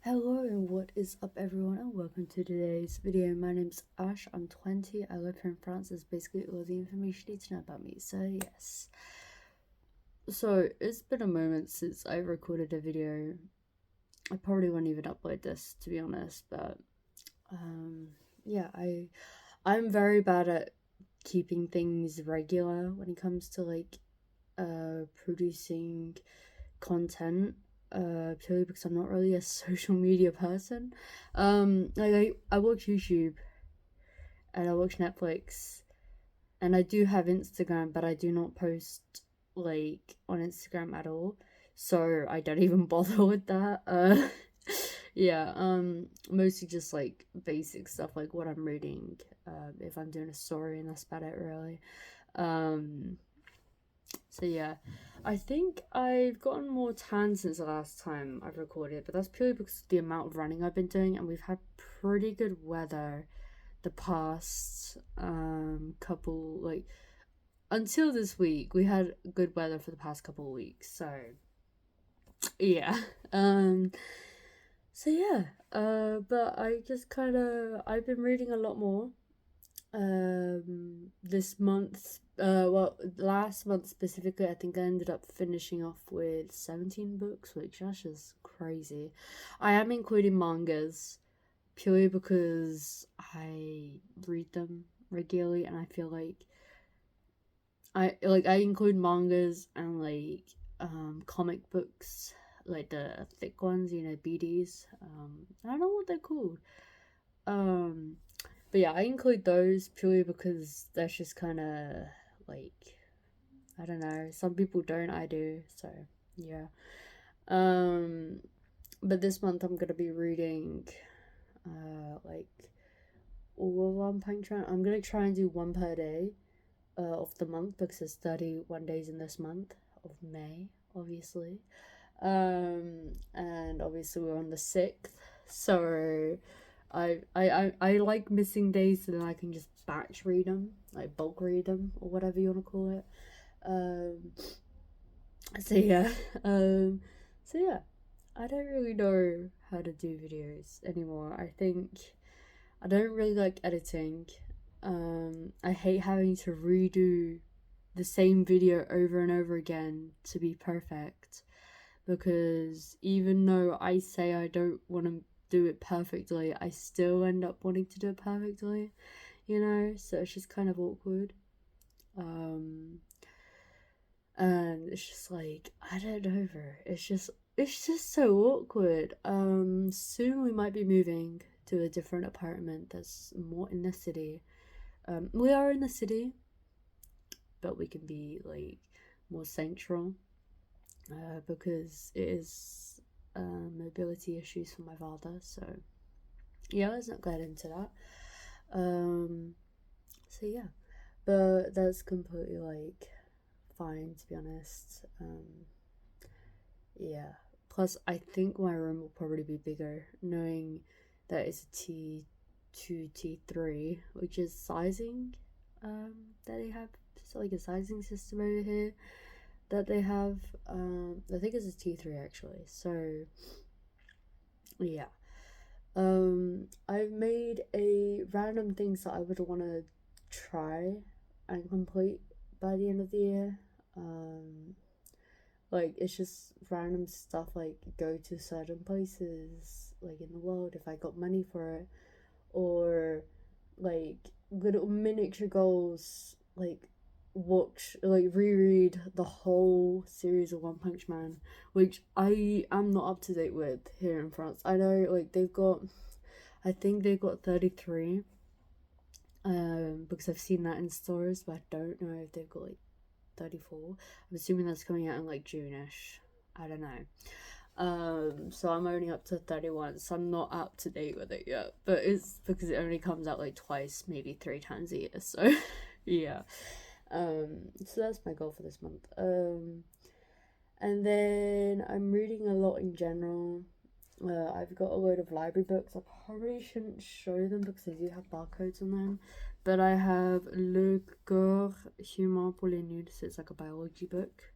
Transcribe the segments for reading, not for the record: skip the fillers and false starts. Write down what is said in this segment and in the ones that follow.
Hello and what is up everyone and welcome to today's video. My name's Ash, I'm 20, I live here in France. That's basically all the information you need to know about me, so yes. So it's been a moment since I recorded a video. I probably won't even upload this to be honest, but yeah, I'm very bad at keeping things regular when it comes to like producing content, purely because I'm not really a social media person. I watch YouTube and I watch Netflix and I do have Instagram, but I do not post like on Instagram at all, so I don't even bother with that. Yeah, mostly just like basic stuff like what I'm reading, if I'm doing a story, and that's about it really. So yeah, I think I've gotten more tan since the last time I've recorded, but that's purely because of the amount of running I've been doing, and we've had pretty good weather the past couple, like, until this week we had good weather for the past couple of weeks. So yeah. So yeah, but I just kind of, I've been reading a lot more this month, well, last month specifically. I think I ended up finishing off with 17 books, which that's just crazy. I am including mangas purely because I read them regularly, and I feel like I include mangas and like comic books, like the thick ones, you know, BDs. I don't know what they're called. um but yeah, I include those purely because that's just kind of like, I don't know, some people don't, I do, so yeah. um but this month I'm gonna be reading like all of One Punch Man. I'm gonna try and do one per day of the month, because there's 31 days in this month of May, obviously. And obviously we're on the 6th, so I like missing days so then I can just batch read them, like bulk read them, or whatever you want to call it. Um, so yeah, so yeah, I don't really know how to do videos anymore. I think I don't really like editing. I hate having to redo the same video over and over again to be perfect, because even though I say I don't want to do it perfectly, I still end up wanting to do it perfectly, you know? So it's just kind of awkward. Um, and it's just like, I don't know, bro. It's just so awkward. Soon we might be moving to a different apartment that's more in the city. We are in the city, but we can be like more central, because it is mobility issues for my father. So yeah, let's not get into that. So yeah, but that's completely like fine, to be honest. Yeah. Plus, I think my room will probably be bigger, knowing that it's a T2, T3, which is sizing. That they have, so like a sizing system over here that they have. I think it's a T3 actually. So yeah. I've made a random things that I would want to try and complete by the end of the year. Like, it's just random stuff, like go to certain places like in the world if I got money for it, or like little miniature goals, like watch, like reread the whole series of One Punch Man, which I am not up to date with here in France. I know like I think they've got 33, because I've seen that in stores, but I don't know if they've got like 34. I'm assuming that's coming out in like June-ish. I don't know. So I'm only up to 31, so I'm not up to date with it yet. But it's because it only comes out like twice, maybe 3 times a year. So yeah. So that's my goal for this month. And then I'm reading a lot in general. I've got a load of library books. I probably shouldn't show them because they do have barcodes on them. But I have Le Corps Humain pour les Nuls. So it's like a biology book.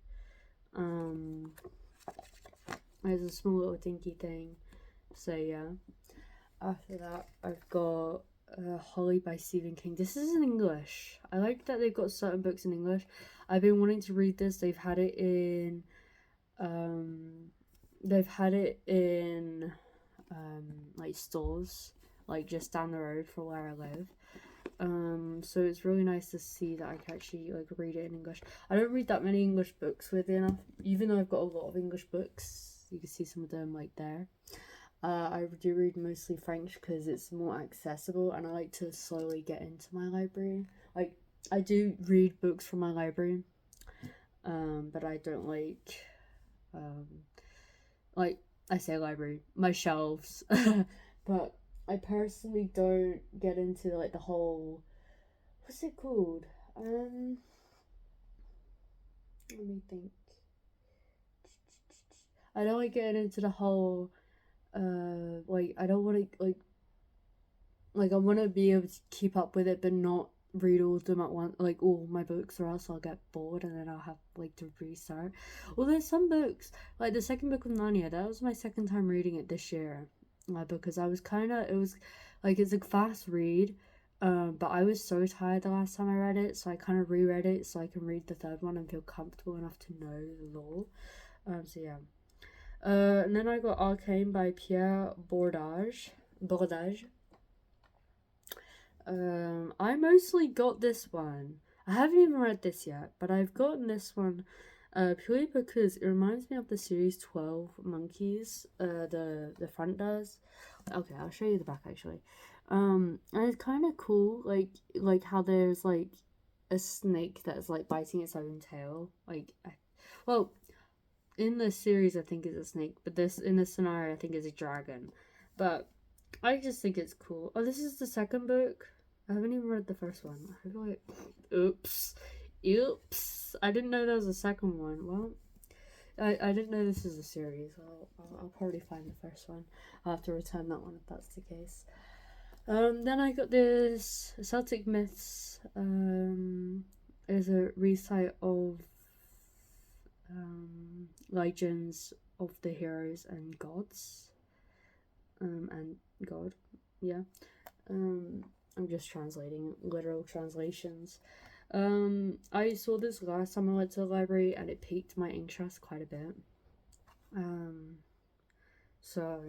There's a small little dinky thing. So yeah. After that, I've got Holly by Stephen King. This is in English. I like that they've got certain books in English. I've been wanting to read this. They've had it in um like stores, like just down the road from where I live. So it's really nice to see that I can actually like read it in English. I don't read that many English books, weirdly enough. Even though I've got a lot of English books, you can see some of them like there. I do read mostly French because it's more accessible, and I like to slowly get into my library. Like, I do read books from my library, but I don't like I say library, my shelves. But I personally don't get into like the whole, what's it called? Let me think. I don't like getting into the whole like I don't want to like I want to be able to keep up with it but not read all of them at once, like all my books, or else I'll get bored and then I'll have like to restart. Well, there's some books like the second book of Narnia, that was my second time reading it this year, because I was kind of, it was like, it's a fast read, but I was so tired the last time I read it, so I kind of reread it so I can read the third one and feel comfortable enough to know the lore. So yeah. And then I got Arcane by Pierre Bordage. I mostly got this one. I haven't even read this yet, but I've gotten this one purely because it reminds me of the series 12 Monkeys. The front does. Okay, I'll show you the back actually. And it's kind of cool, like how there's like a snake that's like biting its own tail. Well, in the series I think it's a snake, but in this scenario I think it's a dragon. But I just think it's cool. Oh, this is the second book. I haven't even read the first one. I feel like, oops. I didn't know there was a second one. Well, I didn't know this is a series. I'll probably find the first one. I'll have to return that one if that's the case. Then I got this Celtic Myths. Is a recite of legends of the heroes and gods. And God, yeah. I'm just translating literal translations. I saw this last time I went to the library and it piqued my interest quite a bit. So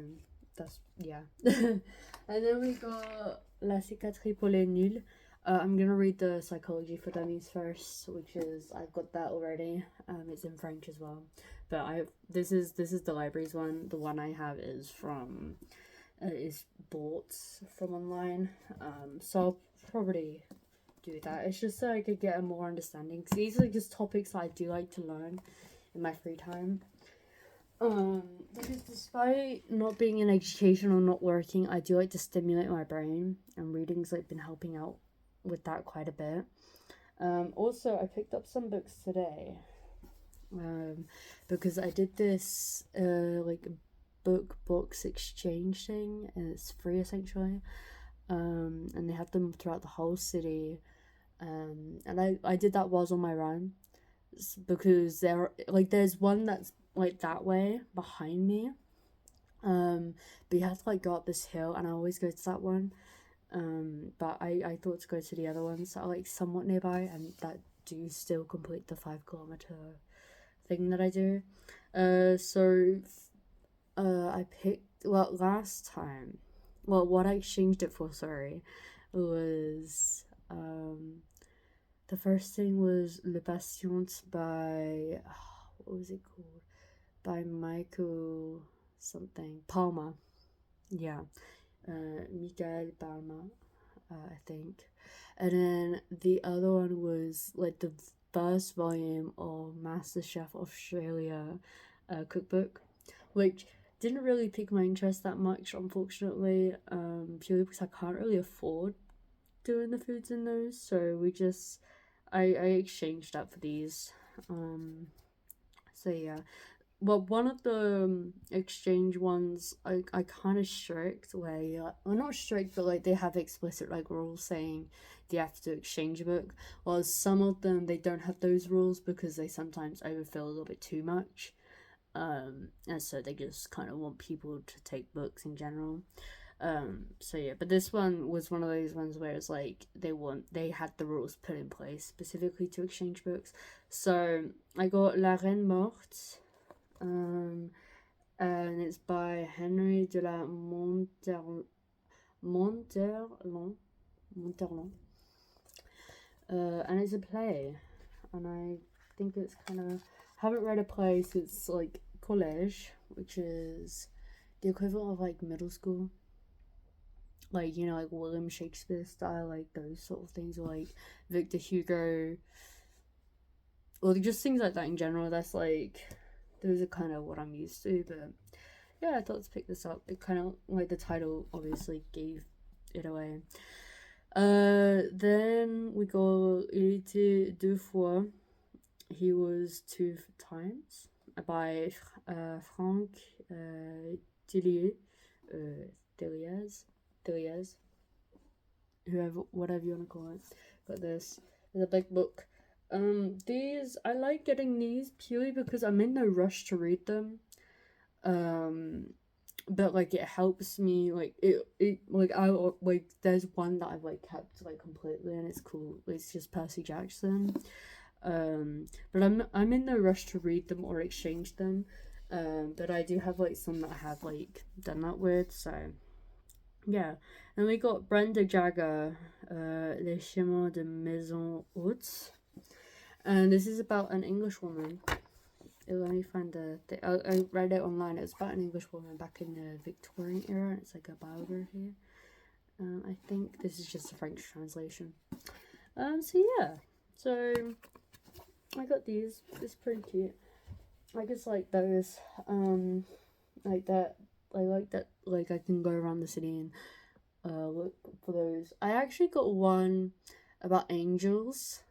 that's, yeah. And then we got La Cicatrice pour les nuls. I'm gonna read the Psychology for Dummies first, which is, I've got that already. It's in French as well, but this is the library's one. The one I have is bought from online, so I'll probably do that. It's just so I could get a more understanding, because these are just topics I do like to learn in my free time. Because despite not being in education or not working, I do like to stimulate my brain, and reading's like been helping out with that quite a bit. Also, I picked up some books today, because I did this like box exchange thing, and it's free essentially, and they have them throughout the whole city, and I did that while I was on my run, because there's one that's like that way behind me, but you have to like go up this hill, and I always go to that one, but I thought to go to the other ones that are like somewhat nearby and that do still complete the 5 kilometer thing that I do. I picked, last time, what I exchanged it for, sorry, was, the first thing was Le Patient by, what was it called? By Michael something. Palmer. Yeah. Michael Palmer, I think. And then the other one was like the first volume of MasterChef Australia cookbook, which didn't really pique my interest that much, unfortunately, purely because I can't really afford doing the foods in those, so I exchanged that for these. So yeah. Well, one of the exchange ones, I kind of strict, where well, not strict, but like they have explicit like rules saying you have to exchange a book. While some of them, they don't have those rules because they sometimes overfill a little bit too much. And so they just kind of want people to take books in general. So yeah, but this one was one of those ones where it's like they had the rules put in place specifically to exchange books. So I got La Reine Morte, and it's by Henry de la Monterland, and it's a play, and I think it's kind of, haven't read a play since like college, which is the equivalent of like middle school, like, you know, like William Shakespeare style, like those sort of things, or like Victor Hugo, or just things like that in general. That's like, those are kind of what I'm used to. But yeah, I thought let's pick this up. It kind of, like, the title obviously gave it away. Then we go Il était deux fois, he was two times, by Frank Tillier, Tilliez, whoever, whatever you want to call it. Got this. It's a big book. These, I like getting these purely because I'm in no rush to read them. But like it helps me, like it like I like there's one that I've like kept like completely, and it's cool. It's just Percy Jackson. But I'm in no rush to read them or exchange them. But I do have like some that I have like done that with, so yeah. And we got Brenda Jagger, Les Chemins de Maison Haute, and this is about an English woman. Let me find I read it online. It was about an English woman back in the Victorian era. It's like a biography. I think this is just a French translation. So yeah. So I got these. It's pretty cute. I just like those. Like that. I like that. Like I can go around the city and look for those. I actually got one about angels.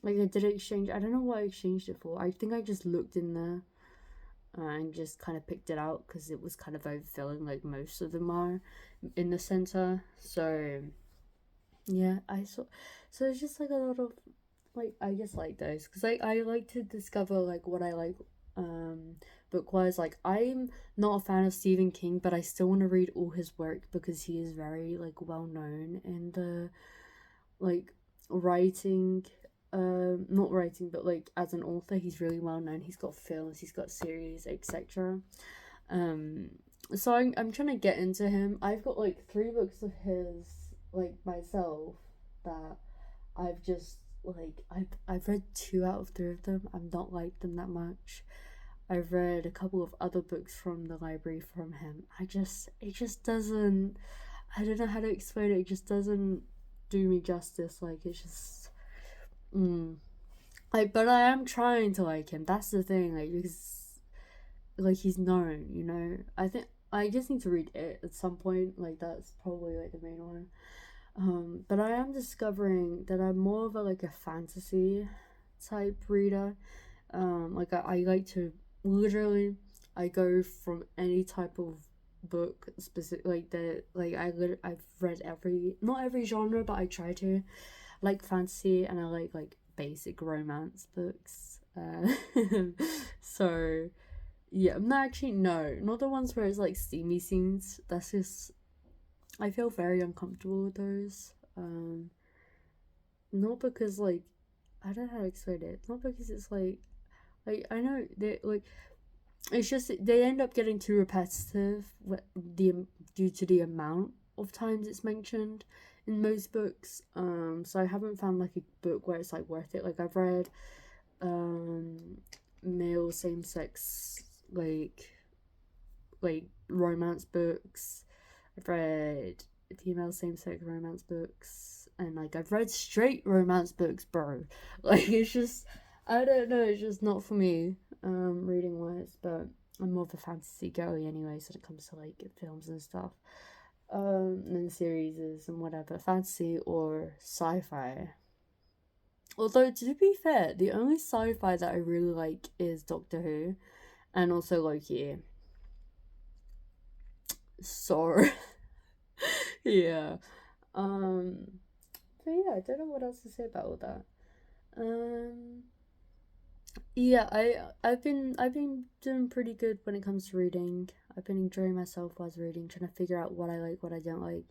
Like I did exchange. I don't know what I exchanged it for. I think I just looked in there and just kind of picked it out because it was kind of overfilling, like most of them are in the center. So yeah, I saw. So it's just like a lot of, like, I just like those because I like to discover like what I like book wise. Like, I'm not a fan of Stephen King, but I still want to read all his work because he is very like well known in the like writing, not writing, but like as an author he's really well known. He's got films, he's got series, etc. So I'm trying to get into him. I've got like 3 books of his, like, myself, that I've just like I've read 2 out of 3 of them. I've not liked them that much. I've read a couple of other books from the library from him. It just doesn't, I don't know how to explain it. It just doesn't do me justice. Like, it's just like, but I am trying to like him. That's the thing. Like, because like he's known, you know. I think I just need to read it at some point. Like, that's probably like the main one. But I am discovering that I'm more of a like a fantasy type reader. Like I like to literally, I go from any type of book specific, like the like I've read not every genre, but I try to like fantasy, and I like basic romance books. So yeah, no, not the ones where it's like steamy scenes. That's just, I feel very uncomfortable with those. Not because like, I don't know how to explain it. Not because it's like I know they like, it's just they end up getting too repetitive due to the amount of times it's mentioned in most books. So I haven't found like a book where it's like worth it. Like, I've read male same sex like romance books. I've read female same sex romance books, and like I've read straight romance books, bro. Like, it's just, I don't know, it's just not for me, reading wise. But I'm more of a fantasy girly anyway, so when it comes to like films and stuff, and series and whatever, fantasy or sci-fi. Although, to be fair, the only sci-fi that I really like is Doctor Who, and also Loki. So yeah. So yeah, I don't know what else to say about all that. Yeah, I've been doing pretty good when it comes to reading. I've been enjoying myself while I was reading, trying to figure out what I like, what I don't like.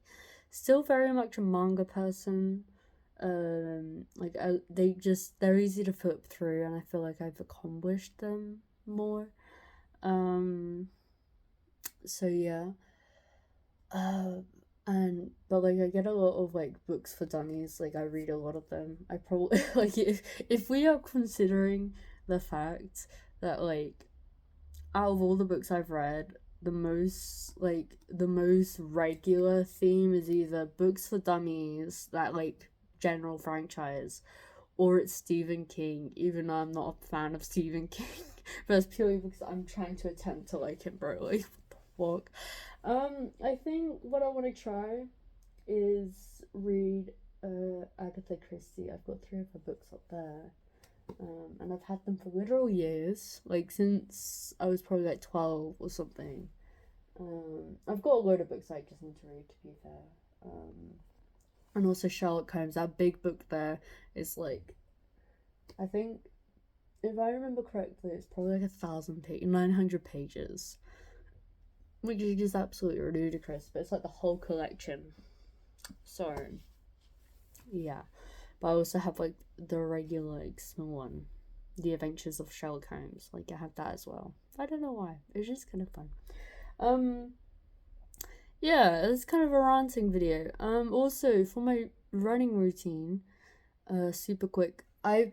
Still very much a manga person. They're easy to flip through, and I feel like I've accomplished them more. Um, so yeah. Uh, but like I get a lot of like books for dummies. Like I read a lot of them. I probably like if we are considering the fact that like out of all the books I've read, the most regular theme is either books for dummies, that like general franchise, or it's Stephen King, even though I'm not a fan of Stephen King. But that's purely because I'm trying to attempt to like him, bro. Like what the fuck? I think what I want to try is read Agatha Christie. I've got 3 of her books up there. And I've had them for literal years, like since I was probably like 12 or something. I've got a load of books I just need to read, to be fair. And also Sherlock Holmes, that big book there is like, I think, if I remember correctly, it's probably like 900 pages, which is just absolutely ludicrous, but it's like the whole collection. So, yeah. But I also have like the regular, like, small one, The Adventures of Sherlock Holmes. Like I have that as well. I don't know why. It's just kind of fun. Um, yeah, it's kind of a ranting video. Also for my running routine, super quick. I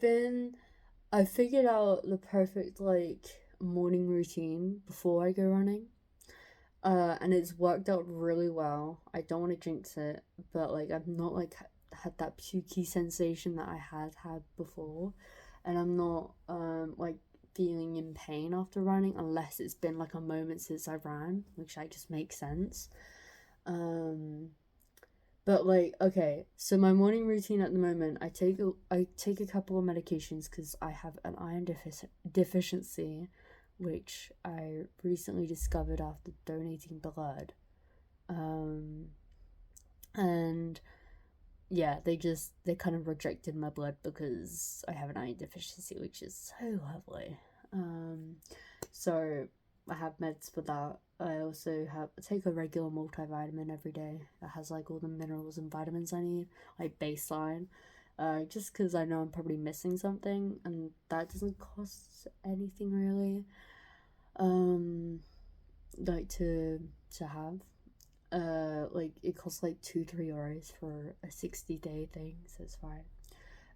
figured out the perfect like morning routine before I go running. And it's worked out really well. I don't want to jinx it, but like I'm not like had that pukey sensation that I had before, and I'm not like feeling in pain after running unless it's been like a moment since I ran, which like just makes sense. Um, but like okay, so my morning routine at the moment, I take a couple of medications because I have an deficiency, which I recently discovered after donating blood. Um, and yeah, they kind of rejected my blood because I have an iron deficiency, which is so lovely. Um, so I have meds for that. I also take a regular multivitamin every day that has like all the minerals and vitamins I need, like baseline. Just because I know I'm probably missing something, and that doesn't cost anything really. Um, like to have. Like it costs like 2-3 euros for a 60-day thing, so it's fine.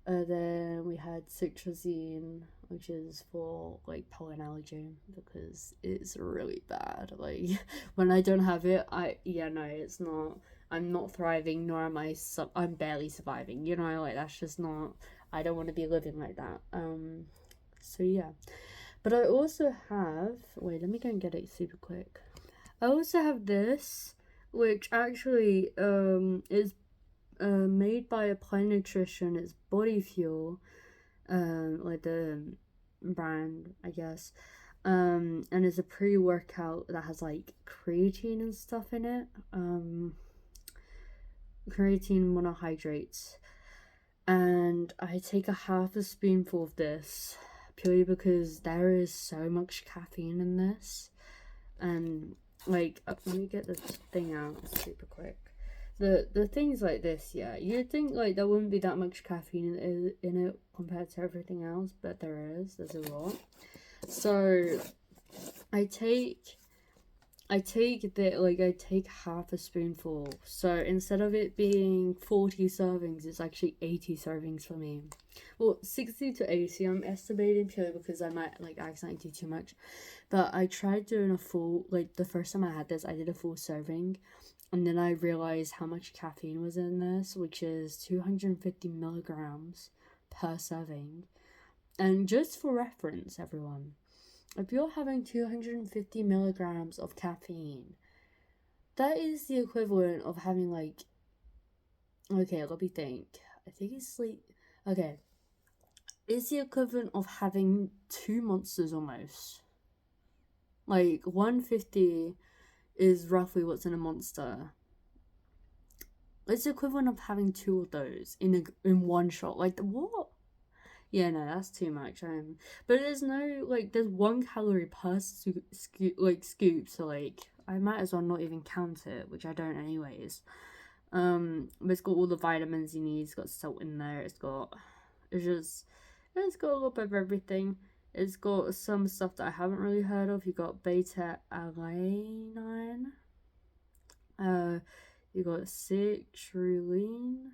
Then we had citrazine, which is for like pollen allergy because it's really bad. Like when I don't have it, no, it's not. I'm not thriving, nor am I. I'm barely surviving. You know, like that's just not. I don't want to be living like that. So yeah, but I also have. Wait, let me go and get it super quick. I also have this, which actually is made by Apply Nutrition. It's Body Fuel, like the brand, I guess. And it's a pre-workout that has like creatine and stuff in it. Creatine monohydrates, and I take a half a spoonful of this purely because there is so much caffeine in this, and like let me get this thing out super quick. The things like this, yeah, you'd think like there wouldn't be that much caffeine in it compared to everything else, but there's a lot. So I take I take half a spoonful. So instead of it being 40 servings, it's actually 80 servings for me. Well, 60 to 80 I'm estimating purely because I might like accidentally do too much. But I tried doing a full, like the first time I had this, I did a full serving. And then I realized how much caffeine was in this, which is 250 milligrams per serving. And just for reference, everyone, if you're having 250 milligrams of caffeine, that is the equivalent of having like, okay, let me think. I think it's like, okay, it's the equivalent of having 2 monsters almost. Like 150 is roughly what's in a monster. It's the equivalent of having 2 of those in one shot. Like what? Yeah, no, that's too much. But there's no like, there's 1 calorie per scoop, so like I might as well not even count it, which I don't anyways. But it's got all the vitamins you need. It's got salt in there. It's got a little bit of everything. It's got some stuff that I haven't really heard of. You got beta alanine. You got citrulline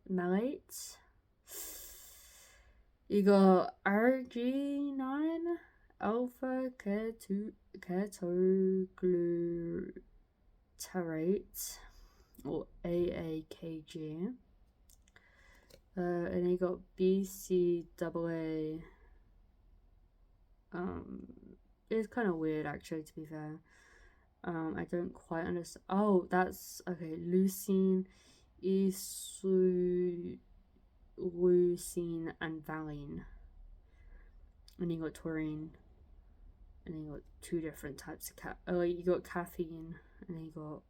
malate. You got arginine, alpha ketoglutarate, or AAKG. And then you got BCAA. It's kind of weird actually, to be fair. I don't quite understand. Oh, that's okay. Leucine, isoleucine, and valine. And you got taurine. And then you got 2 different types of you got caffeine, and then you got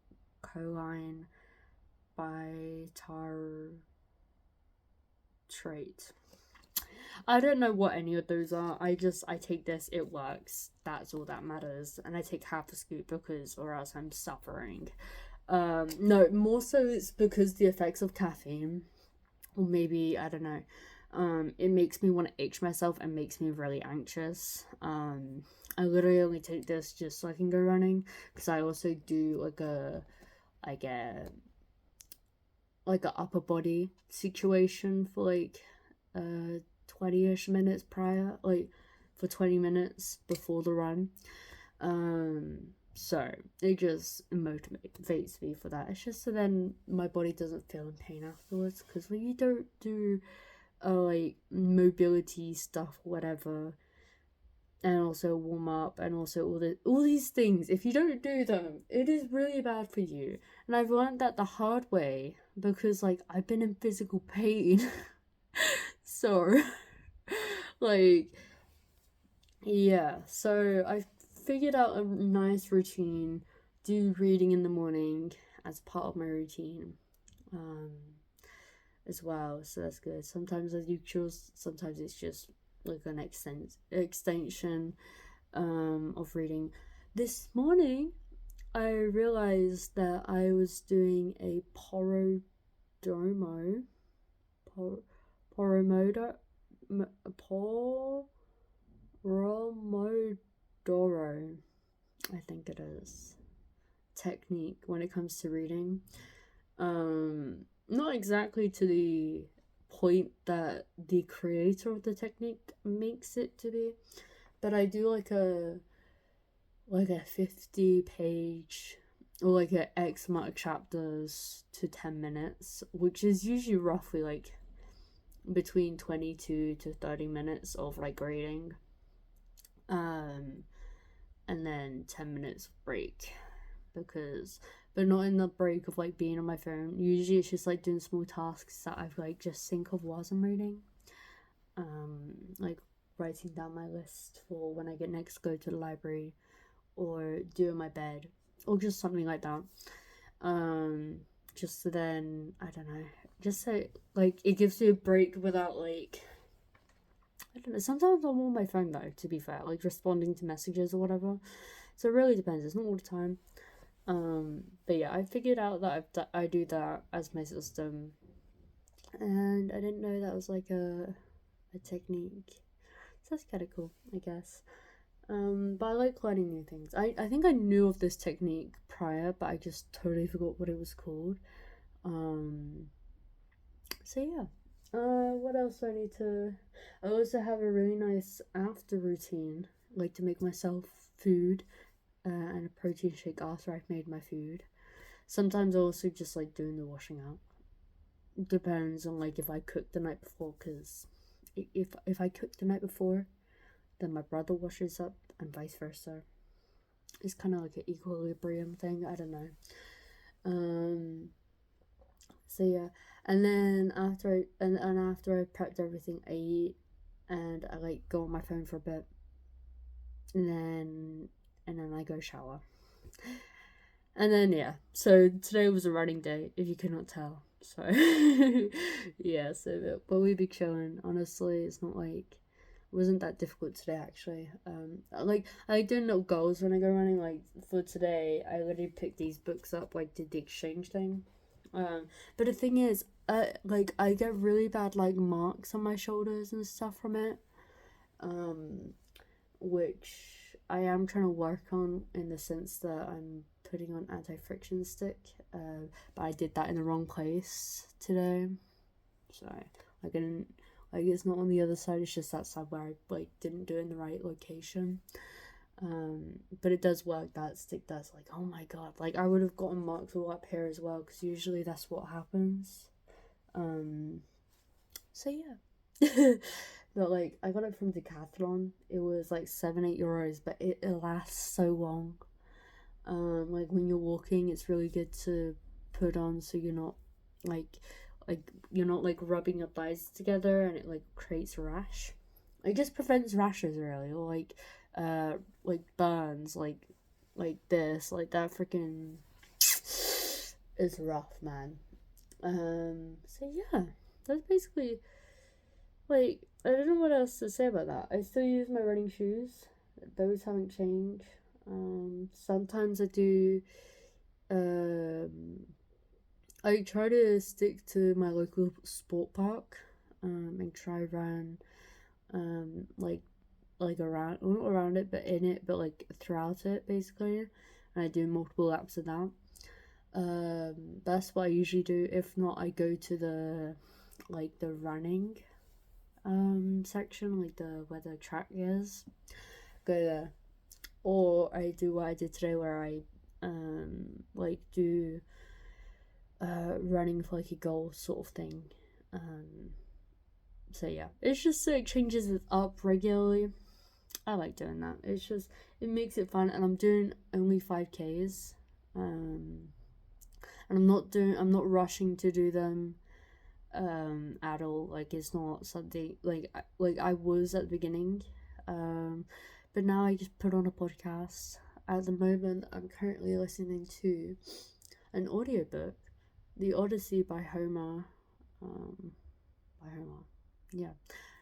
choline bitartrate. I don't know what any of those are. I take this, it works. That's all that matters. And I take half a scoop or else I'm suffering. No, more so it's because the effects of caffeine, or maybe, I don't know, it makes me want to itch myself and makes me really anxious. I literally only take this just so I can go running, because I also do like a upper body situation for like 20-ish minutes prior, like for 20 minutes before the run. So it just motivates me for that. It's just so then my body doesn't feel in pain afterwards, because when you don't do like mobility stuff, whatever, and also warm up, and also all these things, if you don't do them, it is really bad for you. And I've learned that the hard way, because like I've been in physical pain. So like, yeah, so I figured out a nice routine. Do reading in the morning as part of my routine as well, so that's good. Sometimes I do chores, sometimes it's just like an extension of reading. This morning I realized that I was doing a Pomodoro, I think it is, technique when it comes to reading. Not exactly to the point that the creator of the technique makes it to be, but I do like a 50-page, or like a X amount of chapters to 10 minutes, which is usually roughly like between 22 to 30 minutes of like reading, and then 10 minutes break, but not in the break of like being on my phone. Usually it's just like doing small tasks that I've like just think of whilst I'm reading, like writing down my list for when I get next go to the library, or doing my bed, or just something like that. Just so then, I don't know, just so like it gives you a break without like, I don't know, sometimes I'm on my phone though, to be fair, like responding to messages or whatever, so it really depends. It's not all the time. But yeah, I figured out that I do that as my system, and I didn't know that was like a technique, so that's kind of cool, I guess. But I like learning new things. I think I knew of this technique prior, but I just totally forgot what it was called. So yeah. What else do I need to... I also have a really nice after routine, like to make myself food, and a protein shake after I've made my food. Sometimes I also just like doing the washing out. Depends on like if I cooked the night before, because if I cooked the night before, then my brother washes up, and vice versa. It's kind of like an equilibrium thing. I don't know. So yeah, and then after I prepped everything, I eat, and I like go on my phone for a bit, and then I go shower. And then yeah, so today was a running day, if you could not tell. So yeah, so but we be chilling. Honestly, it's not like it wasn't that difficult today actually. Like I do little goals when I go running. Like for today, I literally picked these books up. Like did the exchange thing. But the thing is, like I get really bad like marks on my shoulders and stuff from it. Um, which I am trying to work on in the sense that I'm putting on anti-friction stick, but I did that in the wrong place today, so I didn't, like it's not on the other side, it's just that side where I like didn't do it in the right location. But it does work, that stick does. Like, oh my god, like I would have gotten marks all up here as well, because usually that's what happens. So yeah. But like I got it from Decathlon. It was like 7-8 euros, but it lasts so long. Like when you're walking, it's really good to put on so you're not like you're not like rubbing your thighs together and it like creates a rash. It just prevents rashes really, or like burns like this, like that freaking is rough, man. So yeah, that's basically like, I don't know what else to say about that. I still use my running shoes. Those haven't changed. Sometimes I do. I try to stick to my local sport park. And try run. Like around, well, not around it, but in it, but like throughout it, basically. And I do multiple laps of that. That's what I usually do. If not, I go to the running section, like where the track is, go there. Or I do what I did today, where I like do running for like a goal sort of thing. So yeah, it's just so it changes it up regularly. I like doing that. It's just, it makes it fun, and I'm doing only 5Ks. And I'm not rushing to do them at all. Like it's not something like I was at the beginning, but now I just put on a podcast. At the moment I'm currently listening to an audiobook, The Odyssey by Homer. By Homer, yeah,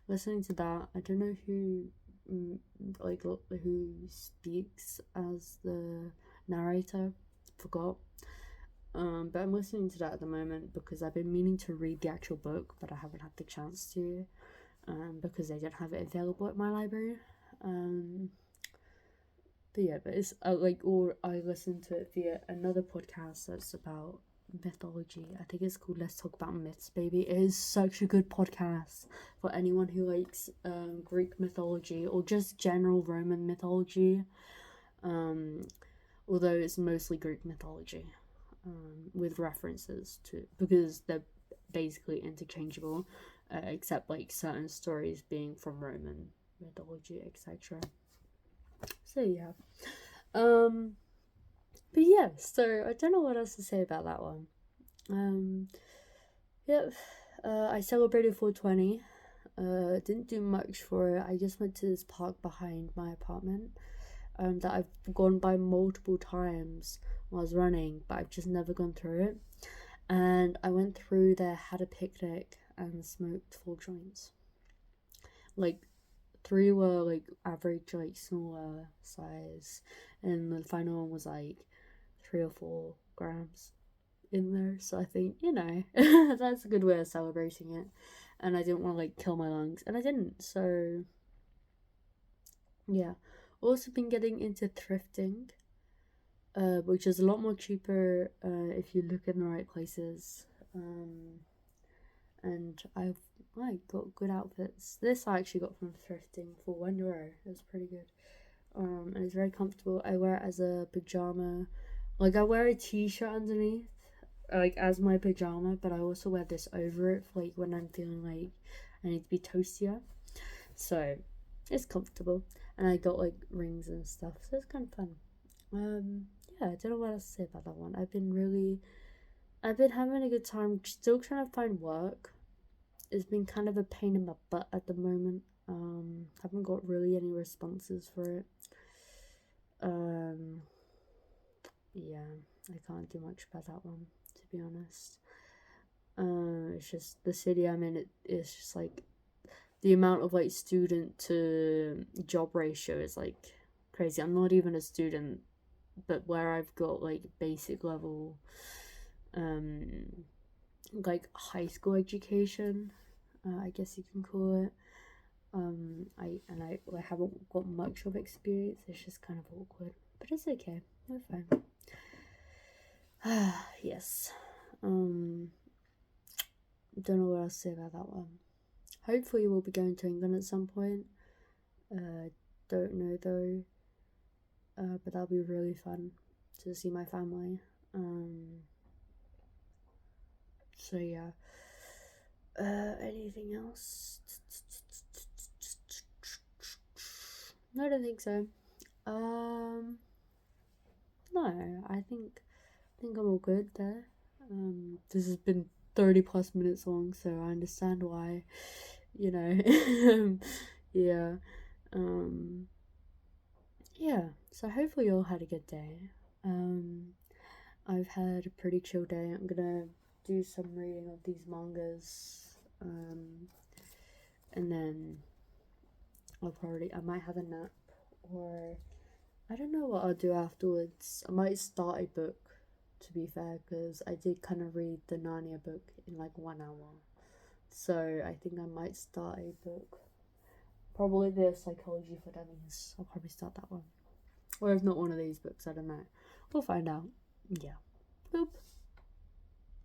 listening to that. I don't know who who speaks as the narrator, forgot. But I'm listening to that at the moment because I've been meaning to read the actual book, but I haven't had the chance to, because they don't have it available at my library. But yeah, but it's or I listen to it via another podcast that's about mythology. I think it's called Let's Talk About Myths, Baby. It is such a good podcast for anyone who likes Greek mythology or just general Roman mythology. Although it's mostly Greek mythology. With references to, because they're basically interchangeable, except like certain stories being from Roman mythology, etc. So yeah, but yeah, so I don't know what else to say about that one. Yep, I celebrated 420. Didn't do much for it. I just went to this park behind my apartment, that I've gone by multiple times while I was running, but I've just never gone through it. And I went through there, had a picnic, and smoked 4 joints. Like 3 were like average, like smaller size, and the final one was like 3 or 4 grams in there. So I think, that's a good way of celebrating it. And I didn't want to like kill my lungs, and I didn't. So yeah, also been getting into thrifting, which is a lot more cheaper if you look in the right places. And I've got good outfits. This I actually got from thrifting for €1. It was pretty good. And it's very comfortable. I wear it as a pajama. Like I wear a t-shirt underneath, like as my pajama, but I also wear this over it for like when I'm feeling like I need to be toastier. So it's comfortable, and I got like rings and stuff, so it's kind of fun. Yeah, I don't know what else to say about that one. I've been having a good time, still trying to find work. It's been kind of a pain in my butt at the moment. Haven't got really any responses for it. Yeah, I can't do much about that one, to be honest. It's just the city I'm in. It's just like the amount of like student to job ratio is like crazy. I'm not even a student, but where I've got like basic level, like high school education, I guess you can call it. I haven't got much of experience. It's just kind of awkward, but it's okay. We're fine. Yes. Don't know what else to say about that one. Hopefully we'll be going to England at some point. Don't know though. But that'll be really fun to see my family. So yeah. Anything else? No, I don't think so. No, I think I'm all good there. This has been 30 plus minutes long, so I understand why, you know. Yeah. Yeah, so hopefully you all had a good day. I've had a pretty chill day. I'm gonna do some reading of these mangas, and then I might have a nap, or I don't know what I'll do afterwards. I might start a book, to be fair, because I did kind of read the Narnia book in like 1 hour. So I think I might start a book. Probably the Psychology for Dummies. I'll probably start that one. Or if not one of these books, I don't know. We'll find out. Yeah. Boop.